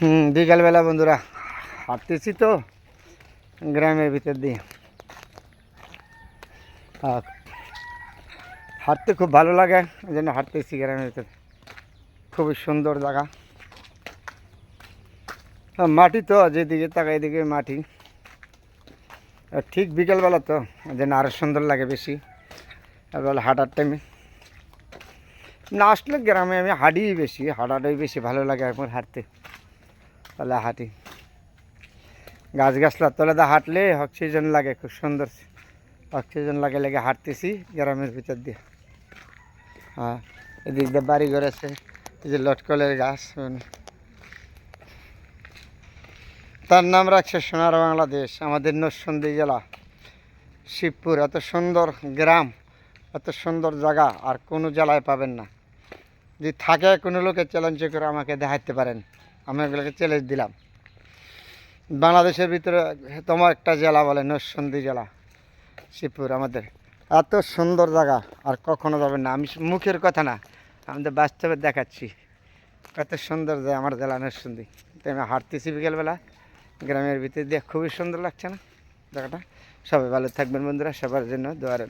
বিকালবেলা বন্ধুরা হাঁটতেছি তো গ্রামের ভিতর দিয়ে। আর হাঁটতে খুব ভালো লাগে, ওই জন্য হাঁটতেছি গ্রামের ভিতরে। খুবই সুন্দর জায়গা, মাটি তো যেদিকে তাকাই এদিকে মাটি। আর ঠিক বিকালবেলা তো ওই জন্য আরও সুন্দর লাগে বেশি। এবার হাঁটার টাইমে না আসলে গ্রামে আমি হাঁটি বেশি, হাঁটাটাই বেশি ভালো লাগে এখন হাঁটতে। তাহলে হাঁটি গাছগাছলার তলাতে হাঁটলে অক্সিজেন লাগে, খুব সুন্দর অক্সিজেন লাগে লেগে হাঁটতেছি গ্রামের ভিতর দিয়ে। হ্যাঁ, এদিক দিয়ে বাড়ি ঘর আছে, এই যে লটকলের গাছ। তার নাম রাখছে সোনার বাংলাদেশ। আমাদের নরসিংদী জেলা শিবপুর, এত সুন্দর গ্রাম, এত সুন্দর জায়গা আর কোনো জেলায় পাবেন না। যদি থাকে কোনো লোকে চ্যালেঞ্জ করে আমাকে দেখাতে পারেন, আমি ওগুলোকে চ্যালেঞ্জ দিলাম। বাংলাদেশের ভিতরে তোমার একটা জেলা বলে নরসিংদী জেলা শিবপুর। আমাদের এত সুন্দর জায়গা আর কখনো যাবেন না। আমি মুখের কথা না, আমাদের বাস্তবে দেখাচ্ছি এত সুন্দর যায় আমার জেলা নরসিংদী। তাই আমি হাঁটতেছি বিকেলবেলা গ্রামের ভিতরে দিয়ে, খুবই সুন্দর লাগছে না জায়গাটা। সবাই ভালো থাকবেন বন্ধুরা, সবার জন্য দোয়া রইল।